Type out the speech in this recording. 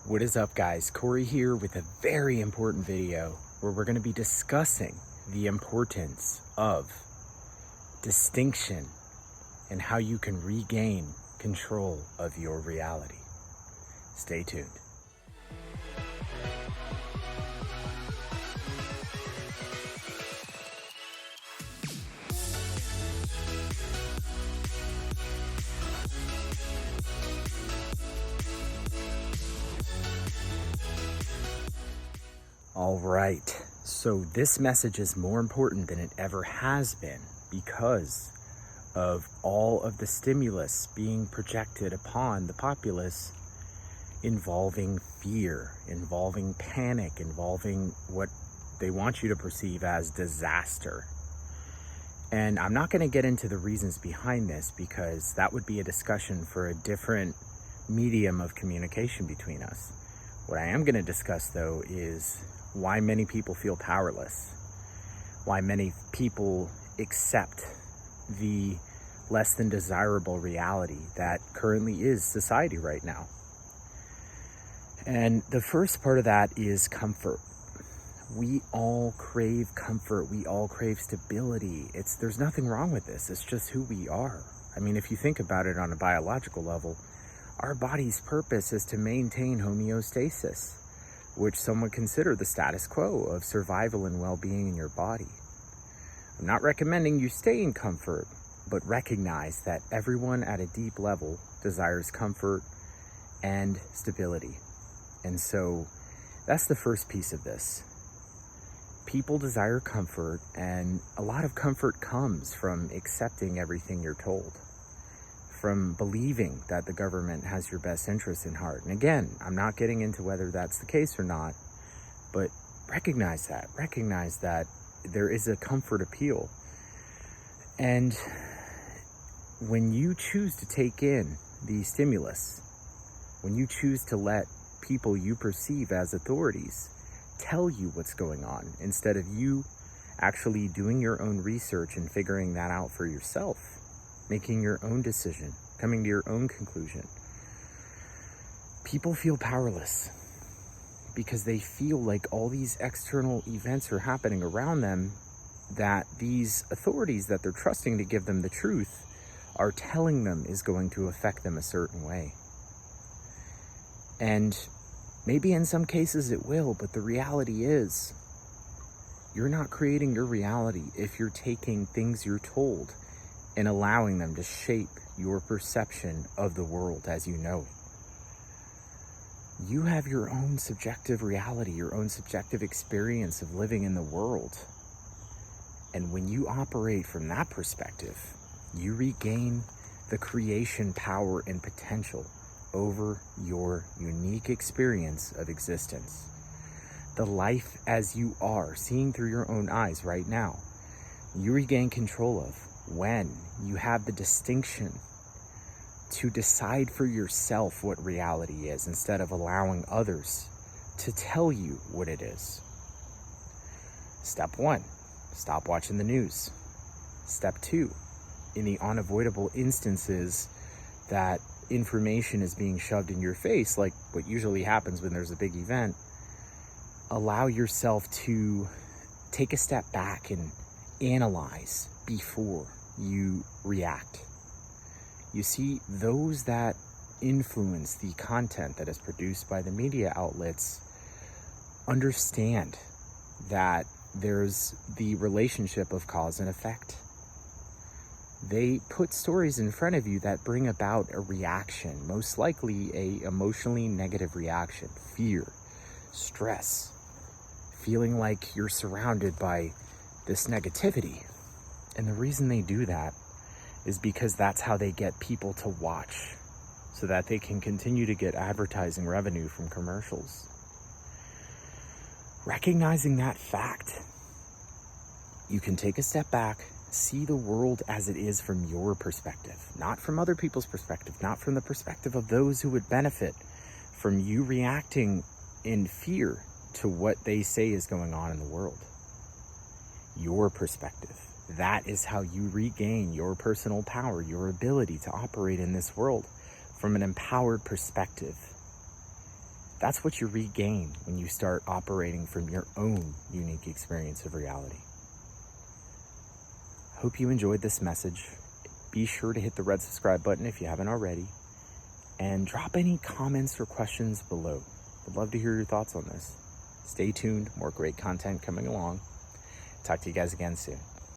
What is up, guys? Corey here with a very important video where we're going to be discussing the importance of distinction and how you can regain control of your reality. Stay tuned. All right, so this message is more important than it ever has been because of all of the stimulus being projected upon the populace involving fear, involving panic, involving what they want you to perceive as disaster. And I'm not going to get into the reasons behind this because that would be a discussion for a different medium of communication between us. What I am going to discuss, though, is why many people feel powerless, why many people accept the less than desirable reality that currently is society right now. And the first part of that is comfort. We all crave comfort. We all crave stability. There's nothing wrong with this. It's just who we are. I mean, if you think about it on a biological level, our body's purpose is to maintain homeostasis, which some would consider the status quo of survival and well-being in your body. I'm not recommending you stay in comfort, but recognize that everyone at a deep level desires comfort and stability. And so that's the first piece of this. People desire comfort, and a lot of comfort comes from accepting everything you're told, from believing that the government has your best interest in heart. And again, I'm not getting into whether that's the case or not, but recognize that there is a comfort appeal. And when you choose to take in the stimulus, when you choose to let people you perceive as authorities tell you what's going on, instead of you actually doing your own research and figuring that out for yourself, making your own decision, coming to your own conclusion, people feel powerless because they feel like all these external events are happening around them that these authorities that they're trusting to give them the truth are telling them is going to affect them a certain way. And maybe in some cases it will, but the reality is you're not creating your reality if you're taking things you're told and allowing them to shape your perception of the world as you know it. You have your own subjective reality, your own subjective experience of living in the world. And when you operate from that perspective, you regain the creation power and potential over your unique experience of existence. The life as you are, seeing through your own eyes right now, you regain control of when you have the distinction to decide for yourself what reality is instead of allowing others to tell you what it is. Step 1, stop watching the news. Step 2, in the unavoidable instances that information is being shoved in your face, like what usually happens when there's a big event, allow yourself to take a step back and analyze before you react. You see, those that influence the content that is produced by the media outlets understand that there's the relationship of cause and effect. They put stories in front of you that bring about a reaction, most likely a emotionally negative reaction, fear, stress, feeling like you're surrounded by this negativity. And the reason they do that is because that's how they get people to watch, so that they can continue to get advertising revenue from commercials. Recognizing that fact, you can take a step back, see the world as it is from your perspective, not from other people's perspective, not from the perspective of those who would benefit from you reacting in fear to what they say is going on in the world. Your perspective. That is how you regain your personal power, your ability to operate in this world from an empowered perspective. That's what you regain when you start operating from your own unique experience of reality. Hope you enjoyed this message. Be sure to hit the red subscribe button if you haven't already, and drop any comments or questions below. I'd love to hear your thoughts on this. Stay tuned, more great content coming along. Talk to you guys again soon.